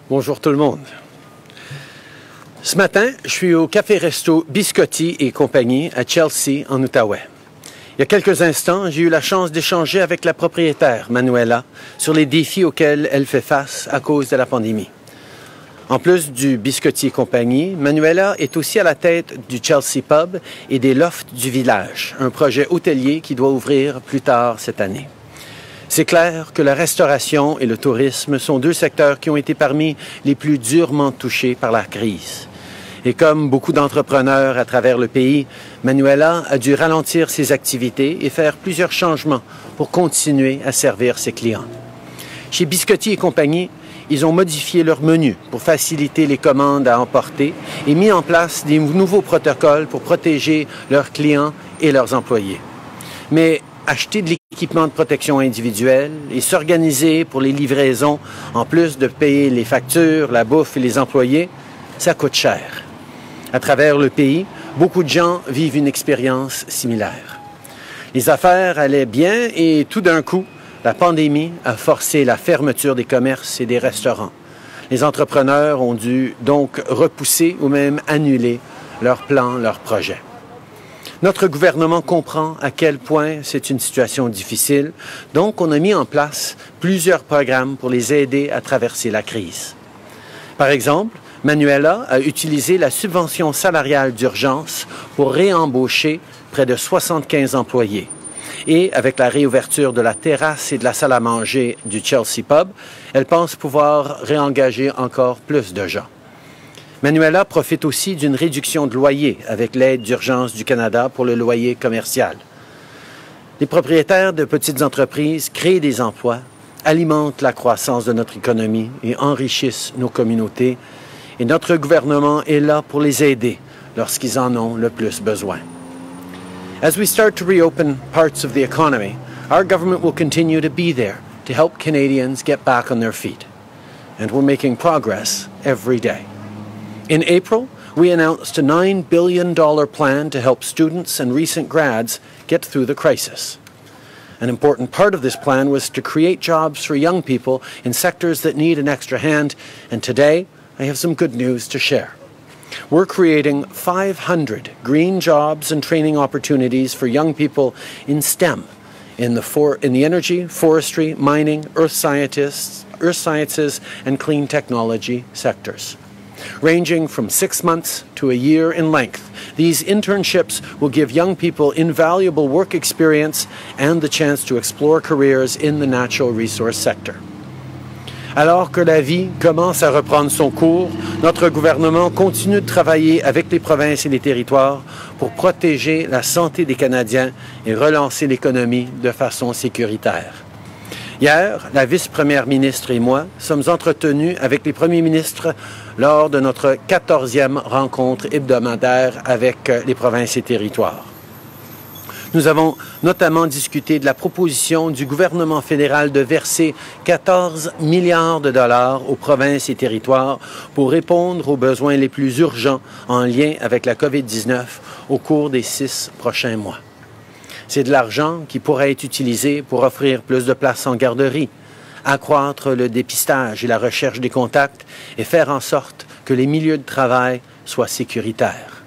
Bonjour tout le monde. Ce matin, je suis au café-resto Biscotti et compagnie à Chelsea, en Outaouais. Il y a quelques instants, j'ai eu la chance d'échanger avec la propriétaire, Manuela, sur les défis auxquels elle fait face à cause de la pandémie. En plus du Biscotti et compagnie, Manuela est aussi à la tête du Chelsea Pub et des Lofts du village, un projet hôtelier qui doit ouvrir plus tard cette année. C'est clair que la restauration et le tourisme sont deux secteurs qui ont été parmi les plus durement touchés par la crise. Et comme beaucoup d'entrepreneurs à travers le pays, Manuela a dû ralentir ses activités et faire plusieurs changements pour continuer à servir ses clients. Chez Biscotti et compagnie, ils ont modifié leur menu pour faciliter les commandes à emporter et mis en place des nouveaux protocoles pour protéger leurs clients et leurs employés. Mais acheter de l'équipement de protection individuelle et s'organiser pour les livraisons, en plus de payer les factures, la bouffe et les employés, ça coûte cher. À travers le pays, beaucoup de gens vivent une expérience similaire. Les affaires allaient bien et tout d'un coup, la pandémie a forcé la fermeture des commerces et des restaurants. Les entrepreneurs ont dû donc repousser ou même annuler leurs plans, leurs projets. Notre gouvernement comprend à quel point c'est une situation difficile, donc on a mis en place plusieurs programmes pour les aider à traverser la crise. Par exemple, Manuela a utilisé la subvention salariale d'urgence pour réembaucher près de 75 employés. Et avec la réouverture de la terrasse et de la salle à manger du Chelsea Pub, elle pense pouvoir réengager encore plus de gens. Manuela profite aussi d'une réduction de loyer avec l'aide d'urgence du Canada pour le loyer commercial. Les propriétaires de petites entreprises créent des emplois, alimentent la croissance de notre économie et enrichissent nos communautés. Et notre gouvernement est là pour les aider lorsqu'ils en ont le plus besoin. As we start to reopen parts of the economy, our government will continue to be there to help Canadians get back on their feet. And we're making progress every day. In April, we announced a $9 billion plan to help students and recent grads get through the crisis. An important part of this plan was to create jobs for young people in sectors that need an extra hand, and today I have some good news to share. We're creating 500 green jobs and training opportunities for young people in STEM, in the energy, forestry, mining, earth sciences, and clean technology sectors. Ranging from 6 months to a year in length, these internships will give young people invaluable work experience and the chance to explore careers in the natural resource sector. Alors que la vie commence à reprendre son cours, notre gouvernement continue de travailler avec les provinces et les territoires pour protéger la santé des Canadiens et relancer l'économie de façon sécuritaire. Hier, la vice-première ministre et moi sommes entretenus avec les premiers ministres lors de notre 14e rencontre hebdomadaire avec les provinces et territoires. Nous avons notamment discuté de la proposition du gouvernement fédéral de verser 14 milliards de dollars aux provinces et territoires pour répondre aux besoins les plus urgents en lien avec la COVID-19 au cours des 6 prochains mois. C'est de l'argent qui pourrait être utilisé pour offrir plus de places en garderie, accroître le dépistage et la recherche des contacts et faire en sorte que les milieux de travail soient sécuritaires.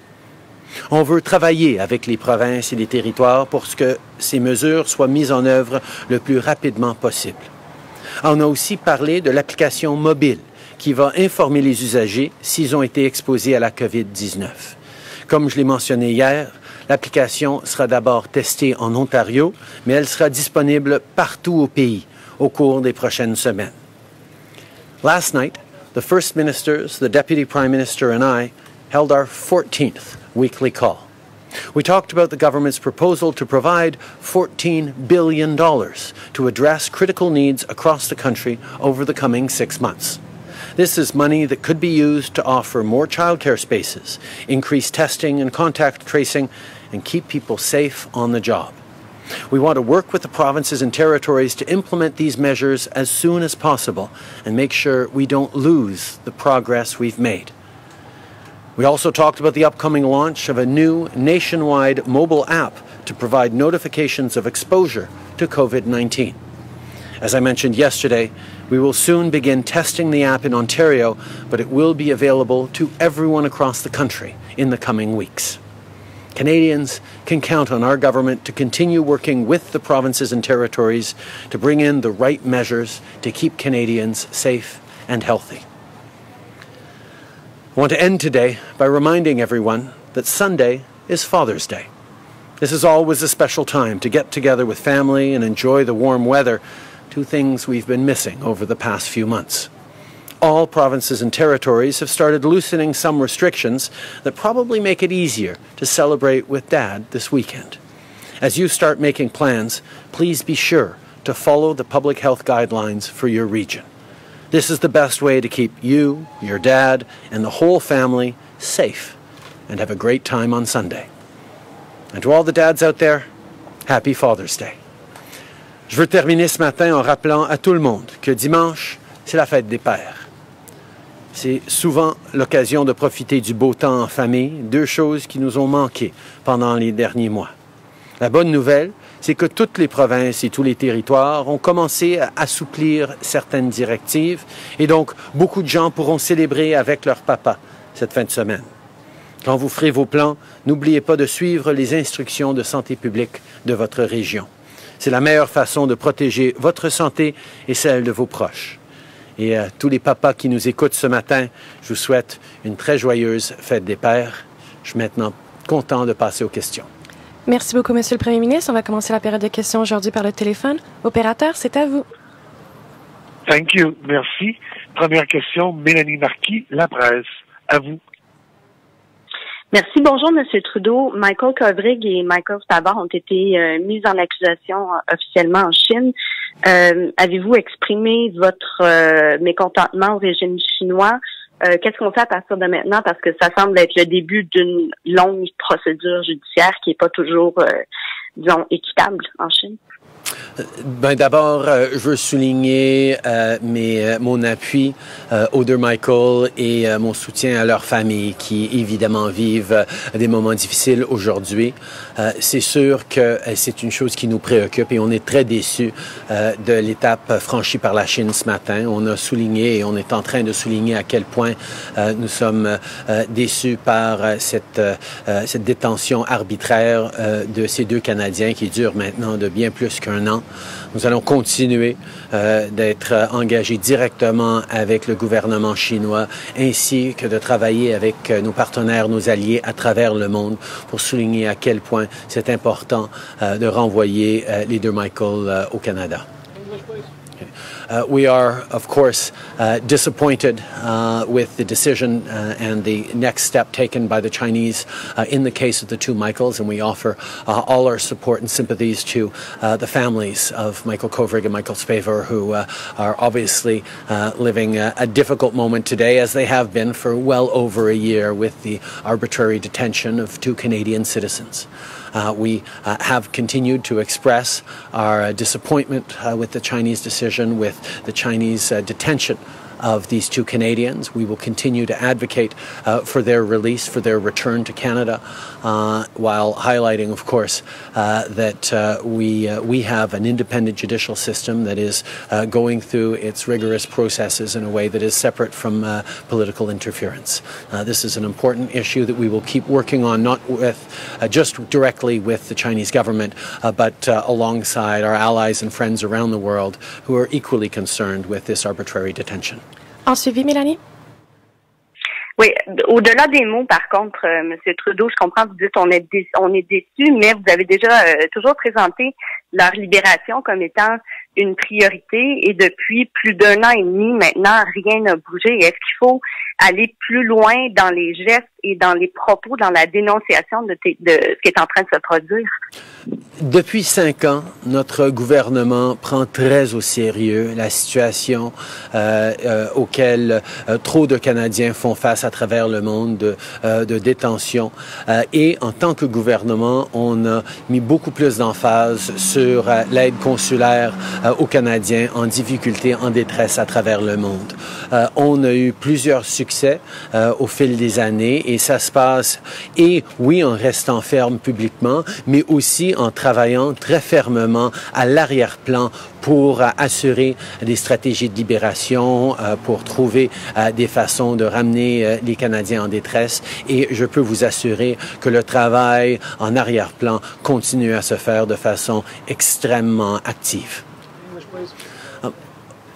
On veut travailler avec les provinces et les territoires pour que ces mesures soient mises en œuvre le plus rapidement possible. On a aussi parlé de l'application mobile qui va informer les usagers s'ils ont été exposés à la COVID-19. Comme je l'ai mentionné hier, l'application sera d'abord testée en Ontario, mais elle sera disponible partout au pays au cours des prochaines semaines. Last night, the First Ministers, the Deputy Prime Minister and I held our 14th weekly call. We talked about the government's proposal to provide $14 billion to address critical needs across the country over the coming 6 months. This is money that could be used to offer more childcare spaces, increase testing and contact tracing, and keep people safe on the job. We want to work with the provinces and territories to implement these measures as soon as possible and make sure we don't lose the progress we've made. We also talked about the upcoming launch of a new nationwide mobile app to provide notifications of exposure to COVID-19. As I mentioned yesterday, we will soon begin testing the app in Ontario, but it will be available to everyone across the country in the coming weeks. Canadians can count on our government to continue working with the provinces and territories to bring in the right measures to keep Canadians safe and healthy. I want to end today by reminding everyone that Sunday is Father's Day. This is always a special time to get together with family and enjoy the warm weather, two things we've been missing over the past few months. All provinces and territories have started loosening some restrictions that probably make it easier to celebrate with Dad this weekend. As you start making plans, please be sure to follow the public health guidelines for your region. This is the best way to keep you, your dad, and the whole family safe and have a great time on Sunday. And to all the dads out there, happy Father's Day. Je veux terminer ce matin en rappelant à tout le monde que dimanche, c'est la fête des pères. C'est souvent l'occasion de profiter du beau temps en famille, deux choses qui nous ont manqué pendant les derniers mois. La bonne nouvelle, c'est que toutes les provinces et tous les territoires ont commencé à assouplir certaines directives et donc beaucoup de gens pourront célébrer avec leur papa cette fin de semaine. Quand vous ferez vos plans, n'oubliez pas de suivre les instructions de santé publique de votre région. C'est la meilleure façon de protéger votre santé et celle de vos proches. Et à tous les papas qui nous écoutent ce matin, je vous souhaite une très joyeuse fête des pères. Je suis maintenant content de passer aux questions. Merci beaucoup, Monsieur le Premier ministre. On va commencer la période de questions aujourd'hui par le téléphone. Opérateur, c'est à vous. Thank you. Merci. Première question, Mélanie Marquis, La Presse. À vous. Merci. Bonjour, Monsieur Trudeau. Michael Kovrig et Michael Spavor ont été mis en accusation officiellement en Chine. Avez-vous exprimé votre mécontentement au régime chinois? Qu'est-ce qu'on fait à partir de maintenant? Parce que ça semble être le début d'une longue procédure judiciaire qui n'est pas toujours, disons, équitable en Chine. Ben d'abord, je veux souligner mon appui aux deux Michael et mon soutien à leur famille qui, évidemment, vivent des moments difficiles aujourd'hui. C'est sûr que c'est une chose qui nous préoccupe et on est très déçus de l'étape franchie par la Chine ce matin. On a souligné et on est en train de souligner à quel point nous sommes déçus par cette détention arbitraire de ces deux Canadiens qui dure maintenant de bien plus qu'un an. Nous allons continuer d'être engagés directement avec le gouvernement chinois ainsi que de travailler avec nos partenaires, nos alliés à travers le monde pour souligner à quel point c'est important de renvoyer les deux Michael au Canada. We are, of course, disappointed with the decision and the next step taken by the Chinese in the case of the two Michaels, and we offer all our support and sympathies to the families of Michael Kovrig and Michael Spavor, who are obviously living a difficult moment today, as they have been for well over a year with the arbitrary detention of two Canadian citizens. We have continued to express our disappointment with the Chinese decision, with the Chinese detention of these two Canadians. We will continue to advocate for their release, for their return to Canada, while highlighting, of course, that we have an independent judicial system that is going through its rigorous processes in a way that is separate from political interference. This is an important issue that we will keep working on, not with just directly with the Chinese government, but alongside our allies and friends around the world who are equally concerned with this arbitrary detention. En suivi, Mélanie? Oui, au-delà des mots, par contre, Monsieur Trudeau, je comprends que vous dites on est déçus, mais vous avez déjà toujours présenté leur libération comme étant une priorité et depuis plus d'un an et demi maintenant, rien n'a bougé. Est-ce qu'il faut aller plus loin dans les gestes et dans les propos, dans la dénonciation de ce qui est en train de se produire? Depuis 5 ans, notre gouvernement prend très au sérieux la situation auquel trop de Canadiens font face à travers le monde de détention. Et en tant que gouvernement, on a mis beaucoup plus d'emphase sur l'aide consulaire aux Canadiens en difficulté, en détresse à travers le monde. On a eu plusieurs succès au fil des années et ça se passe, et oui, en restant ferme publiquement, mais aussi en travaillant très fermement à l'arrière-plan pour assurer des stratégies de libération, pour trouver des façons de ramener les Canadiens en détresse. Et je peux vous assurer que le travail en arrière-plan continue à se faire de façon extrêmement active.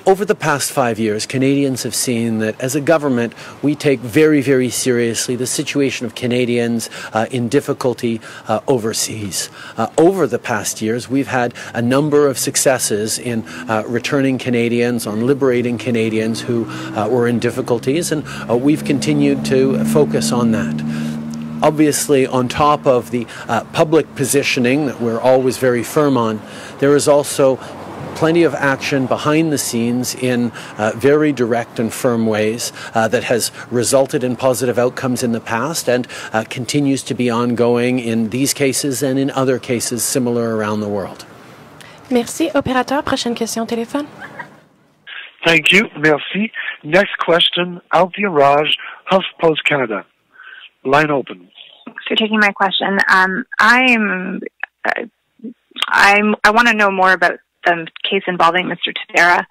Over the past 5 years, Canadians have seen that as a government, we take very, very seriously the situation of Canadians in difficulty overseas. Over the past years, we've had a number of successes in returning Canadians, on liberating Canadians who were in difficulties, and we've continued to focus on that. Obviously, on top of the public positioning that we're always very firm on, there is also plenty of action behind the scenes in very direct and firm ways that has resulted in positive outcomes in the past and continues to be ongoing in these cases and in other cases similar around the world. Merci. Opérateur, prochaine question au téléphone. Thank you. Merci. Next question, Althea Raj, HuffPost Canada. Line open. Thanks for taking my question. I want to know more about the case involving Mr. Tavera.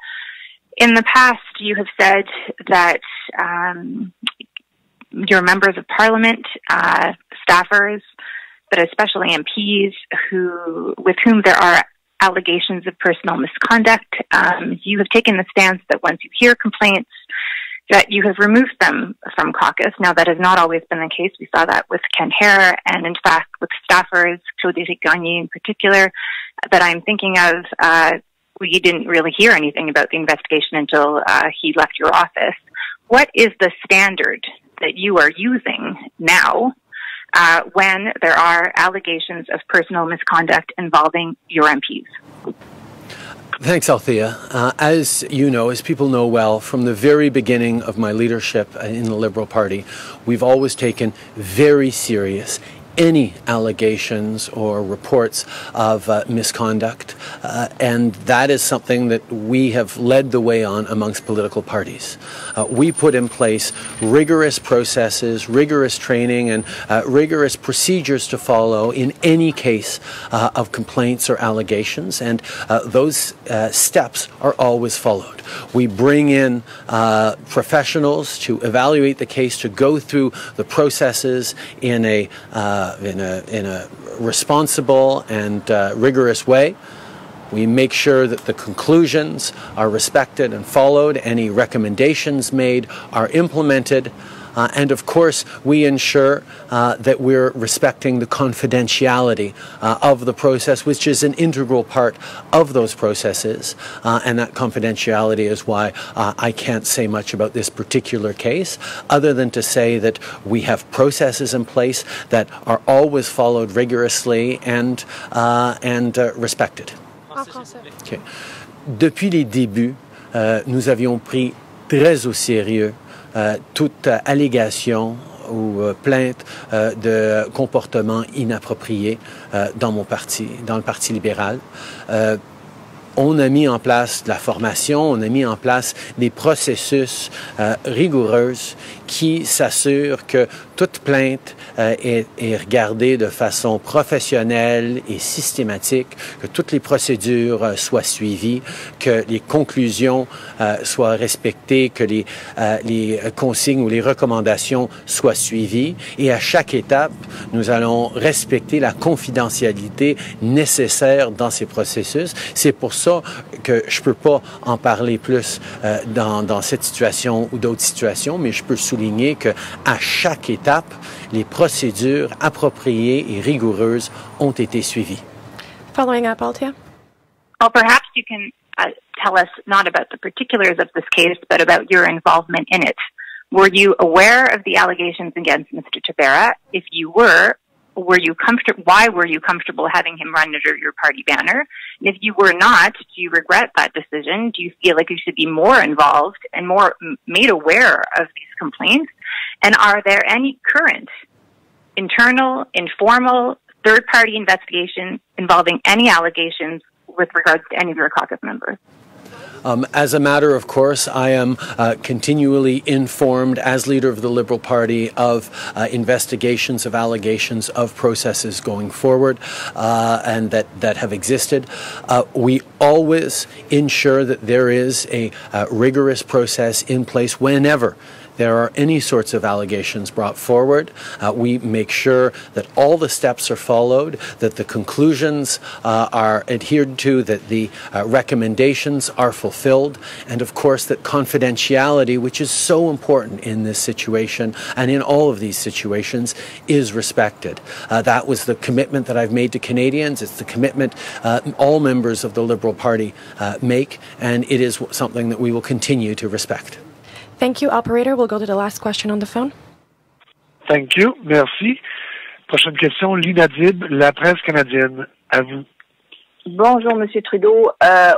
In the past, you have said that your members of parliament, staffers, but especially MPs with whom there are allegations of personal misconduct, you have taken the stance that once you hear complaints, that you have removed them from caucus. Now, that has not always been the case. We saw that with Ken Hare, and in fact, with staffers, Claude-Éric Gagné in particular, that I'm thinking of. We didn't really hear anything about the investigation until he left your office. What is the standard that you are using now when there are allegations of personal misconduct involving your MPs? Thanks, Althea. As you know, as people know well, from the very beginning of my leadership in the Liberal Party, we've always taken very serious any allegations or reports of misconduct, and that is something that we have led the way on amongst political parties. We put in place rigorous processes, rigorous training, and rigorous procedures to follow in any case of complaints or allegations, and those steps are always followed. We bring in professionals to evaluate the case, to go through the processes in a responsible and rigorous way. We make sure that the conclusions are respected and followed, any recommendations made are implemented, and of course we ensure that we're respecting the confidentiality of the process, which is an integral part of those processes, and that confidentiality is why I can't say much about this particular case, other than to say that we have processes in place that are always followed rigorously and respected. Okay. Depuis les débuts, nous avions pris très au sérieux toute allégation ou plainte de comportement inapproprié dans mon parti, dans le Parti libéral. On a mis en place de la formation, on a mis en place des processus rigoureux qui s'assurent que toute plainte est regardée de façon professionnelle et systématique, que toutes les procédures soient suivies, que les conclusions soient respectées, que les consignes ou les recommandations soient suivies. Et à chaque étape, nous allons respecter la confidentialité nécessaire dans ces processus. C'est pour ça que je ne peux pas en parler plus dans cette situation ou d'autres situations, mais je peux souligner qu'à chaque étape, les procédures appropriées et rigoureuses ont été suivies. Following up, Althea. Well, perhaps you can tell us not about the particulars of this case, but about your involvement in it. Were you aware of the allegations against Mr. Tavera? If you were you comfortable? Why were you comfortable having him run under your party banner? And if you were not, do you regret that decision? Do you feel like you should be more involved and more made aware of these complaints? And are there any current internal, informal, third-party investigations involving any allegations with regards to any of your caucus members? As a matter of course, I am continually informed as leader of the Liberal Party of investigations, of allegations, of processes going forward and that have existed. We always ensure that there is a rigorous process in place whenever there are any sorts of allegations brought forward. We make sure that all the steps are followed, that the conclusions are adhered to, that the recommendations are fulfilled, and of course that confidentiality, which is so important in this situation and in all of these situations, is respected. That was the commitment that I've made to Canadians. It's the commitment all members of the Liberal Party make, and it is something that we will continue to respect. Thank you, operator. We'll go to the last question on the phone. Thank you. Merci. Prochaine question, Lina Dib, La Presse canadienne. À vous. Bonjour, Monsieur Trudeau.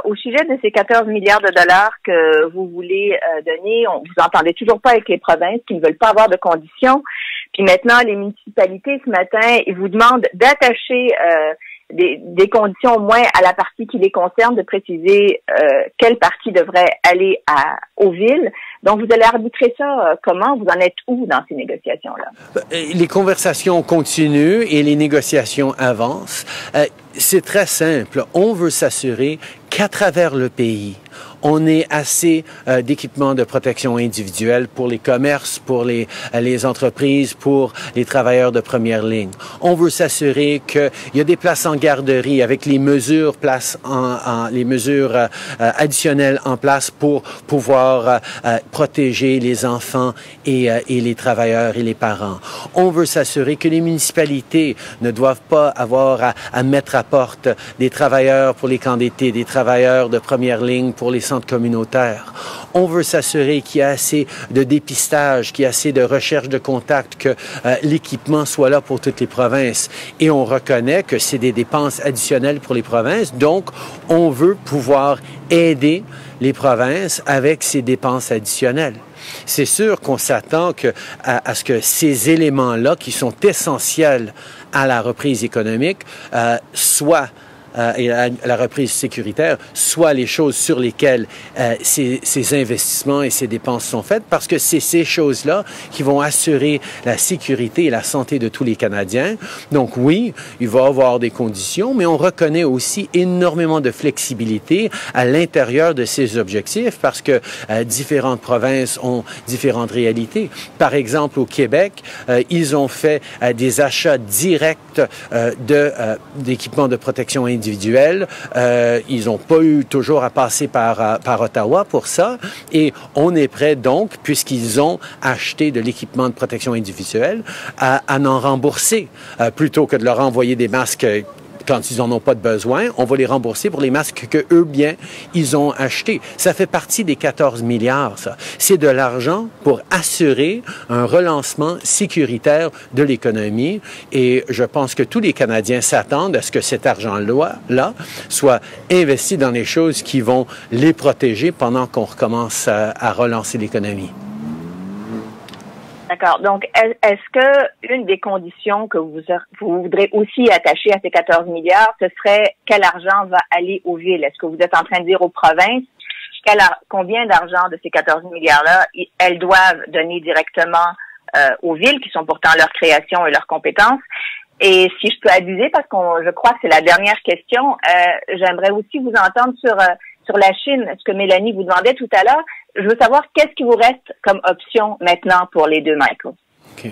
Au sujet de ces 14 milliards de dollars que vous voulez donner, vous entendez toujours pas avec les provinces qui ne veulent pas avoir de conditions. Puis maintenant, les municipalités, ce matin, ils vous demandent d'attacher des conditions au moins à la partie qui les concerne, de préciser quelle partie devrait aller aux villes. Donc, vous allez arbitrer ça comment? Vous en êtes où dans ces négociations-là? Les conversations continuent et les négociations avancent. C'est très simple. On veut s'assurer qu'à travers le pays, on ait assez d'équipements de protection individuelle pour les commerces, pour les entreprises, pour les travailleurs de première ligne. On veut s'assurer qu'il y a des places en garderie avec les mesures additionnelles en place pour pouvoir protéger les enfants et les travailleurs et les parents. On veut s'assurer que les municipalités ne doivent pas avoir à mettre à porte des travailleurs pour les camps d'été, des travailleurs de première ligne pour les centres communautaires. On veut s'assurer qu'il y a assez de dépistage, qu'il y a assez de recherche de contact, que l'équipement soit là pour toutes les provinces. Et on reconnaît que c'est des dépenses additionnelles pour les provinces, donc on veut pouvoir aider les provinces avec ces dépenses additionnelles. C'est sûr qu'on s'attend à ce que ces éléments-là, qui sont essentiels à la reprise économique, soient et à la reprise sécuritaire, soit les choses sur lesquelles ces investissements et ces dépenses sont faites, parce que c'est ces choses-là qui vont assurer la sécurité et la santé de tous les Canadiens. Donc oui, il va y avoir des conditions, mais on reconnaît aussi énormément de flexibilité à l'intérieur de ces objectifs, parce que différentes provinces ont différentes réalités. Par exemple, au Québec, ils ont fait des achats directs d'équipements de protection individuelle. Ils n'ont pas eu toujours à passer par Ottawa pour ça. Et on est prêt donc, puisqu'ils ont acheté de l'équipement de protection individuelle, à en rembourser plutôt que de leur envoyer des masques quand ils n'en ont pas de besoin. On va les rembourser pour les masques que eux bien ils ont achetés. Ça fait partie des 14 milliards, ça. C'est de l'argent pour assurer un relancement sécuritaire de l'économie. Et je pense que tous les Canadiens s'attendent à ce que cet argent-là soit investi dans les choses qui vont les protéger pendant qu'on recommence à relancer l'économie. D'accord. Donc, est-ce que une des conditions que vous voudrez aussi attacher à ces 14 milliards, ce serait quel argent va aller aux villes? Est-ce que vous êtes en train de dire aux provinces combien d'argent de ces 14 milliards-là elles doivent donner directement aux villes, qui sont pourtant leur création et leurs compétences? Et si je peux abuser, parce que je crois que c'est la dernière question, j'aimerais aussi vous entendre sur la Chine. Ce que Mélanie vous demandait tout à l'heure. Je veux savoir qu'est-ce qui vous reste comme option maintenant pour les deux, Michael. Okay.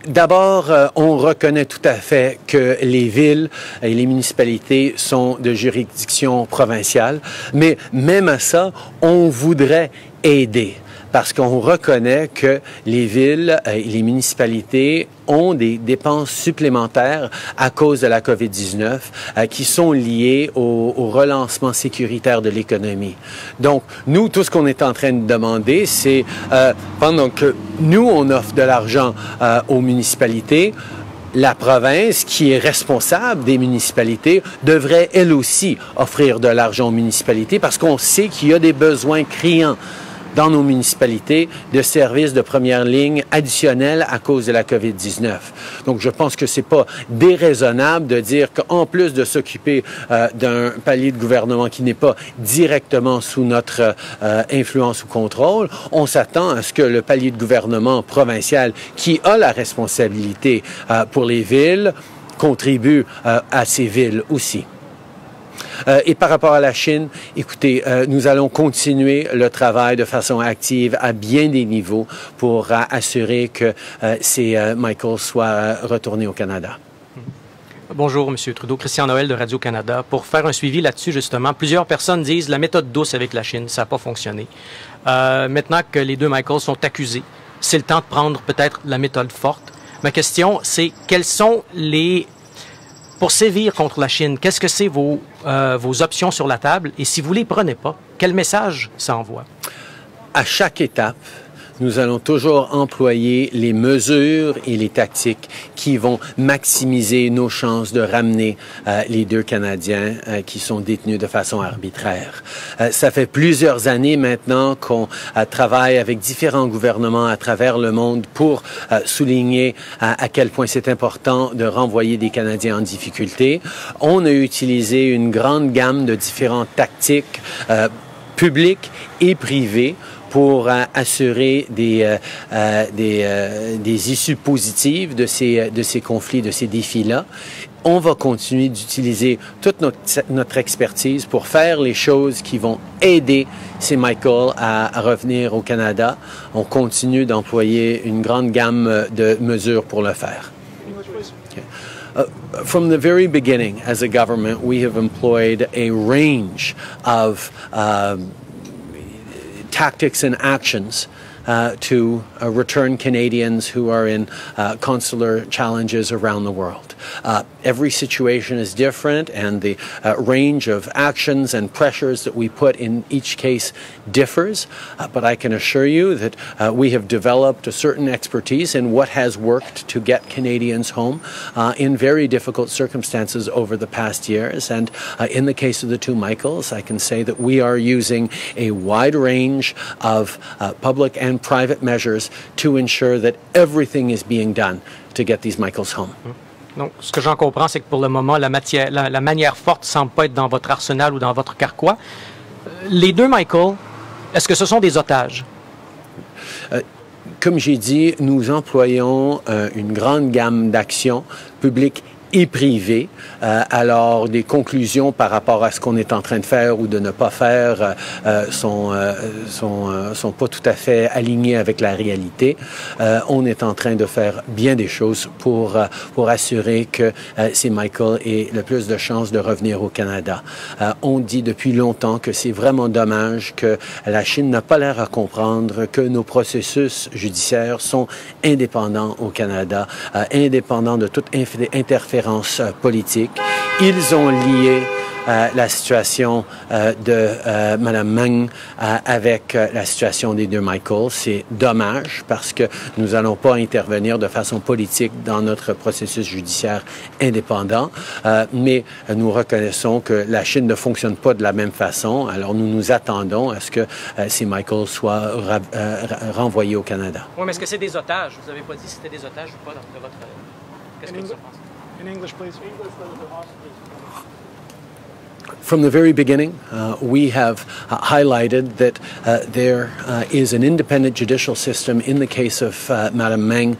D'abord, on reconnaît tout à fait que les villes et les municipalités sont de juridiction provinciale, mais même à ça, on voudrait aider. Parce qu'on reconnaît que les villes et les municipalités ont des dépenses supplémentaires à cause de la COVID-19 qui sont liées au relancement sécuritaire de l'économie. Donc, nous, tout ce qu'on est en train de demander, c'est pendant que nous, on offre de l'argent aux municipalités, la province, qui est responsable des municipalités, devrait elle aussi offrir de l'argent aux municipalités parce qu'on sait qu'il y a des besoins criants dans nos municipalités de services de première ligne additionnels à cause de la COVID-19. Donc, je pense que c'est pas déraisonnable de dire qu'en plus de s'occuper d'un palier de gouvernement qui n'est pas directement sous notre influence ou contrôle, on s'attend à ce que le palier de gouvernement provincial qui a la responsabilité pour les villes contribue à ces villes aussi. Et par rapport à la Chine, écoutez, nous allons continuer le travail de façon active à bien des niveaux pour assurer que ces Michael soient retournés au Canada. Bonjour, M. Trudeau. Christian Noël de Radio-Canada. Pour faire un suivi là-dessus, justement, plusieurs personnes disent la méthode douce avec la Chine, ça n'a pas fonctionné. Maintenant que les deux Michael sont accusés, c'est le temps de prendre peut-être la méthode forte. Ma question, c'est quelles sont les... Pour sévir contre la Chine, qu'est-ce que c'est vos options sur la table? Et si vous ne les prenez pas, quel message ça envoie? À chaque étape, nous allons toujours employer les mesures et les tactiques qui vont maximiser nos chances de ramener les deux Canadiens qui sont détenus de façon arbitraire. Ça fait plusieurs années maintenant qu'on travaille avec différents gouvernements à travers le monde pour souligner à quel point c'est important de renvoyer des Canadiens en difficulté. On a utilisé une grande gamme de différentes tactiques publiques et privées pour assurer des issues positives de ces conflits, de ces défis-là. On va continuer d'utiliser toute notre expertise pour faire les choses qui vont aider ces Michael à revenir au Canada. On continue d'employer une grande gamme de mesures pour le faire. Okay. From the very beginning, as a government, we have employed a range of tactics and actions to return Canadians who are in consular challenges around the world. Every situation is different, and the range of actions and pressures that we put in each case differs. But I can assure you that we have developed a certain expertise in what has worked to get Canadians home in very difficult circumstances over the past years. And in the case of the two Michaels, I can say that we are using a wide range of public and private measures to ensure that everything is being done to get these Michaels home. Donc, ce que j'en comprends, c'est que pour le moment, la manière forte ne semble pas être dans votre arsenal ou dans votre carquois. Les deux Michael, est-ce que ce sont des otages? Comme j'ai dit, nous employons une grande gamme d'actions publiques et privées. Alors, des conclusions par rapport à ce qu'on est en train de faire ou de ne pas faire sont pas tout à fait alignées avec la réalité. On est en train de faire bien des choses pour assurer que ces Michael aient le plus de chances de revenir au Canada. On dit depuis longtemps que c'est vraiment dommage que la Chine n'a pas l'air à comprendre que nos processus judiciaires sont indépendants au Canada, indépendants de toute interférence politique. Ils ont lié la situation de Mme Meng avec la situation des deux Michael. C'est dommage parce que nous n'allons pas intervenir de façon politique dans notre processus judiciaire indépendant, mais nous reconnaissons que la Chine ne fonctionne pas de la même façon. Alors nous nous attendons à ce que ces Michael soient renvoyés au Canada. Oui, mais est-ce que c'est des otages? Vous n'avez pas dit si c'était des otages ou pas de votre... Qu'est-ce que vous en pensez? In English, please. From the very beginning, we have highlighted that there is an independent judicial system in the case of Madame Meng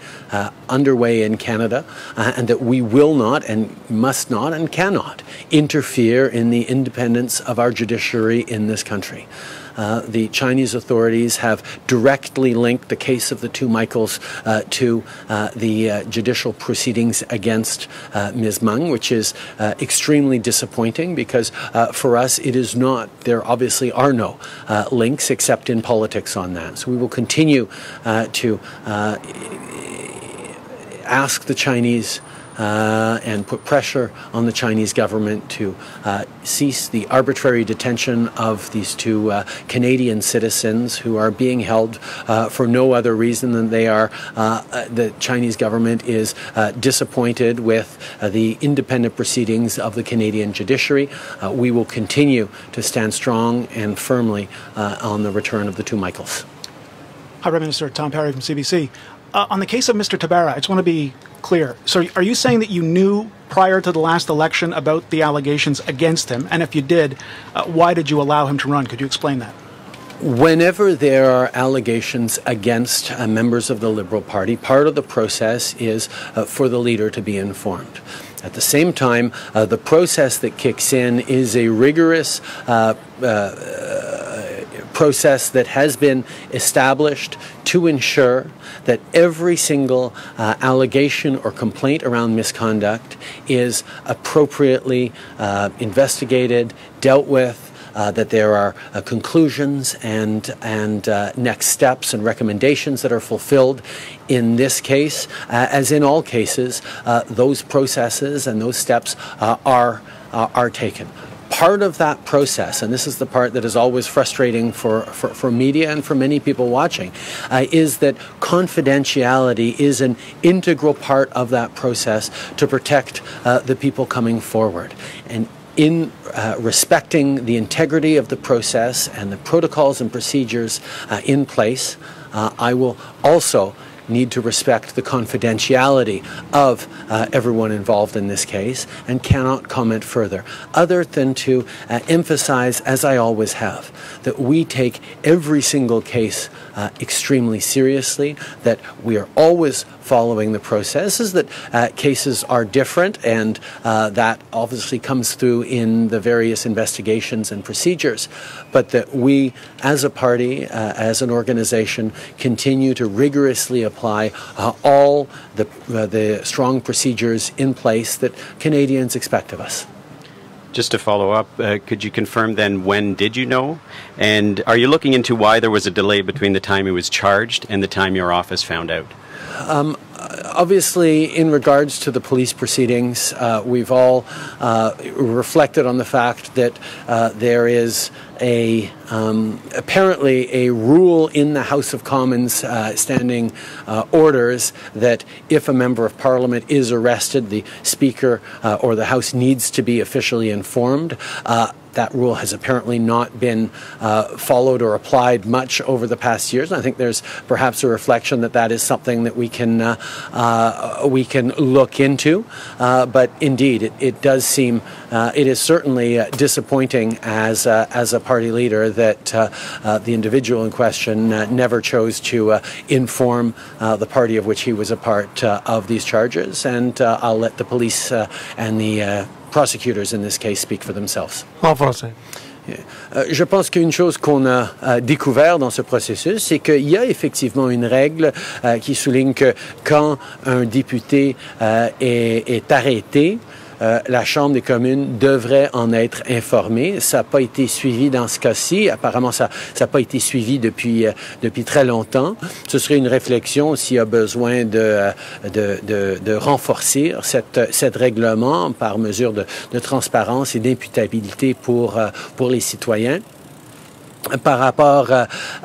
underway in Canada, and that we will not and must not and cannot interfere in the independence of our judiciary in this country. The Chinese authorities have directly linked the case of the two Michaels to the judicial proceedings against Ms. Meng, which is extremely disappointing because for us it is not, there obviously are no links except in politics on that. So we will continue to ask the Chinese and put pressure on the Chinese government to cease the arbitrary detention of these two Canadian citizens who are being held for no other reason than they are the Chinese government is disappointed with the independent proceedings of the Canadian judiciary. We will continue to stand strong and firmly on the return of the two Michaels. Hi, Prime Minister. Tom Perry from CBC. On the case of Mr. Tabarra, I just want to be clear. So are you saying that you knew prior to the last election about the allegations against him? And if you did, why did you allow him to run? Could you explain that? Whenever there are allegations against members of the Liberal Party, part of the process is for the leader to be informed. At the same time, the process that kicks in is a rigorous process that has been established to ensure that every single allegation or complaint around misconduct is appropriately investigated, dealt with, that there are conclusions and next steps and recommendations that are fulfilled. In this case, as in all cases, those processes and those steps are taken. Part of that process, and this is the part that is always frustrating for media and for many people watching, is that confidentiality is an integral part of that process to protect the people coming forward. And in respecting the integrity of the process and the protocols and procedures in place, I will also need to respect the confidentiality of everyone involved in this case and cannot comment further, other than to emphasize, as I always have, that we take every single case extremely seriously, that we are always following the processes, that cases are different, and that obviously comes through in the various investigations and procedures, but that we, as a party, as an organization, continue to rigorously apply all the strong procedures in place that Canadians expect of us. Just to follow up, could you confirm then when did you know? And are you looking into why there was a delay between the time he was charged and the time your office found out? Obviously, in regards to the police proceedings, we've all reflected on the fact that there is apparently a rule in the House of Commons standing orders that if a member of Parliament is arrested, the Speaker or the House needs to be officially informed. That rule has apparently not been followed or applied much over the past years. And I think there's perhaps a reflection that that is something that we can look into. But indeed, it does seem it is certainly disappointing as a party leader that the individual in question never chose to inform the party of which he was a part of these charges. And I'll let the police and the prosecutors in this case speak for themselves. En français. Je pense qu'une chose qu'on a découvert dans ce processus, c'est qu'il y a effectivement une règle qui souligne que quand un député est arrêté, la Chambre des communes devrait en être informée. Ça n'a pas été suivi dans ce cas-ci. Apparemment, ça n'a pas été suivi depuis très longtemps. Ce serait une réflexion s'il y a besoin de renforcer cette règlement par mesure de transparence et d'imputabilité pour les citoyens. Par rapport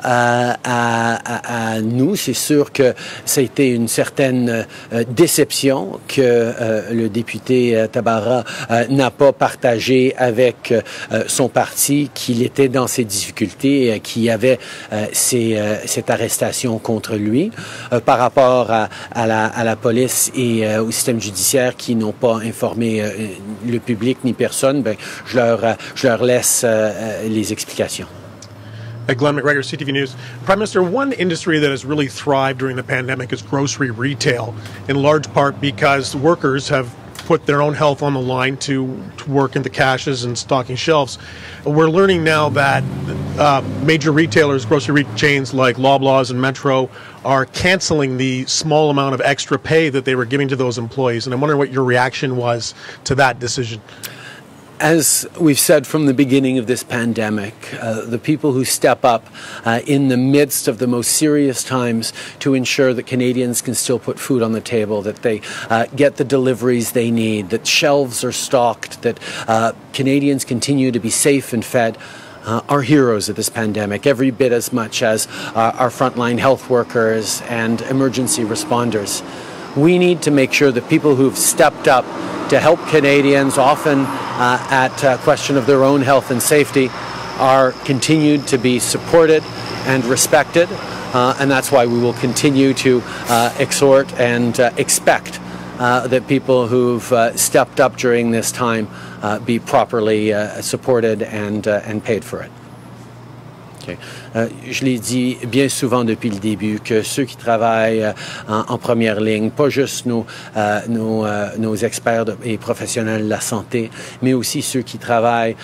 à nous, c'est sûr que ça a été une certaine déception que le député Tabarra n'a pas partagé avec son parti qu'il était dans ces difficultés, qu'il y avait cette arrestation contre lui. Par rapport à la police et au système judiciaire qui n'ont pas informé le public ni personne, ben, je leur laisse les explications. Glenn McGregor, CTV News. Prime Minister, one industry that has really thrived during the pandemic is grocery retail, in large part because workers have put their own health on the line to work in the caches and stocking shelves. We're learning now that major retailers, grocery chains like Loblaws and Metro, are canceling the small amount of extra pay that they were giving to those employees. And I'm wondering what your reaction was to that decision. As we've said from the beginning of this pandemic, the people who step up in the midst of the most serious times to ensure that Canadians can still put food on the table, that they get the deliveries they need, that shelves are stocked, that Canadians continue to be safe and fed, are heroes of this pandemic, every bit as much as our frontline health workers and emergency responders. We need to make sure that people who've stepped up to help Canadians, often at question of their own health and safety, are continued to be supported and respected, and that's why we will continue to exhort and expect that people who've stepped up during this time be properly supported and paid for it. Okay. Je l'ai dit bien souvent depuis le début que ceux qui travaillent en première ligne, pas juste nos experts et professionnels de la santé, mais aussi ceux qui travaillent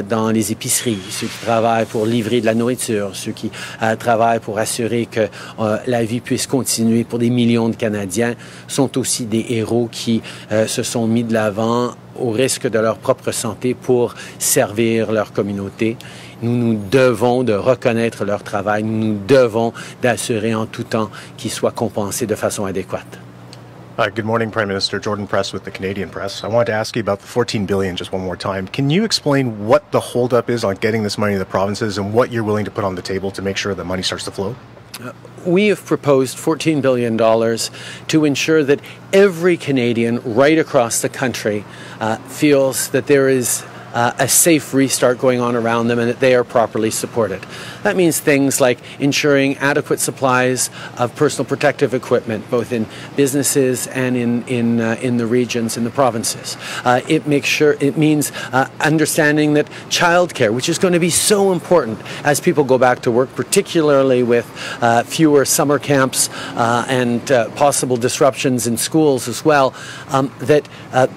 dans les épiceries, ceux qui travaillent pour livrer de la nourriture, ceux qui travaillent pour assurer que la vie puisse continuer pour des millions de Canadiens, sont aussi des héros qui se sont mis de l'avant au risque de leur propre santé pour servir leur communauté. Nous devons de reconnaître leur travail, nous devons d'assurer en tout temps qu'ils soient compensés de façon adéquate. Good morning, Prime Minister. Jordan Press with the Canadian Press. I wanted to ask you about the $14 billion just one more time. Can you explain what the holdup is on getting this money to the provinces and what you're willing to put on the table to make sure that money starts to flow? We have proposed $14 billion to ensure that every Canadian right across the country feels that there is a safe restart going on around them and that they are properly supported. That means things like ensuring adequate supplies of personal protective equipment, both in businesses and in the regions, in the provinces. It means understanding that childcare, which is going to be so important as people go back to work, particularly with fewer summer camps and possible disruptions in schools as well, that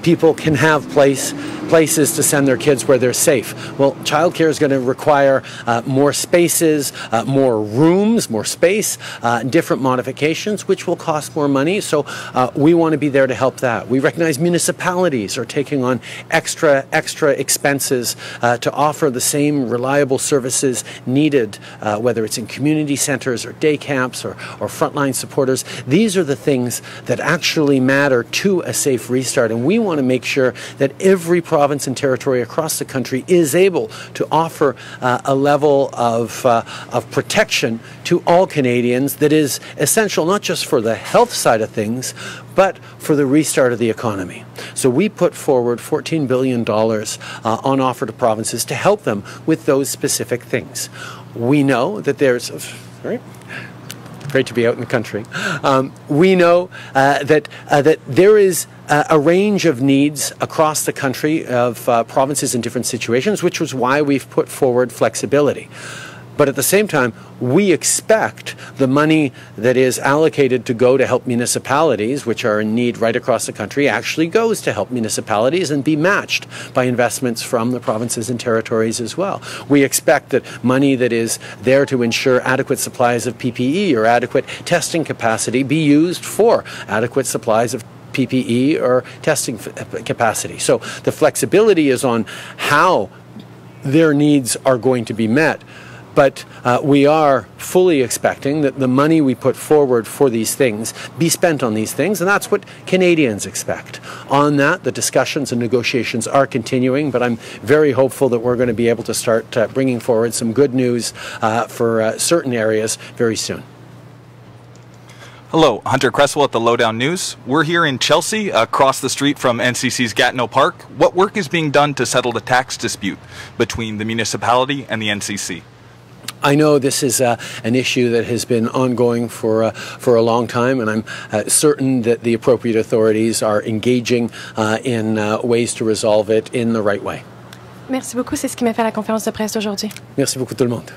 people can have places to send their kids where they're safe. Well, childcare is going to require more spaces, more rooms, more space, different modifications, which will cost more money. So we want to be there to help that. We recognize municipalities are taking on extra expenses to offer the same reliable services needed, whether it's in community centers or day camps or frontline supporters. These are the things that actually matter to a safe restart, and we want to make sure that every province and territory across the country is able to offer a level of protection to all Canadians that is essential not just for the health side of things, but for the restart of the economy. So we put forward $14 billion on offer to provinces to help them with those specific things. We know that there's... Great to be out in the country. We know that there is a range of needs across the country of provinces in different situations, which was why we've put forward flexibility. But at the same time, we expect the money that is allocated to go to help municipalities, which are in need right across the country, actually goes to help municipalities and be matched by investments from the provinces and territories as well. We expect that money that is there to ensure adequate supplies of PPE or adequate testing capacity be used for adequate supplies of PPE or testing capacity. So the flexibility is on how their needs are going to be met. But we are fully expecting that the money we put forward for these things be spent on these things, and that's what Canadians expect. On that, the discussions and negotiations are continuing, but I'm very hopeful that we're going to be able to start bringing forward some good news for certain areas very soon. Hello, Hunter Cresswell at the Lowdown News. We're here in Chelsea, across the street from NCC's Gatineau Park. What work is being done to settle the tax dispute between the municipality and the NCC? I know this is an issue that has been ongoing for a long time, and I'm certain that the appropriate authorities are engaging in ways to resolve it in the right way. Merci beaucoup. C'est ce qui m'a fait la conférence de presse aujourd'hui. Merci beaucoup tout le monde.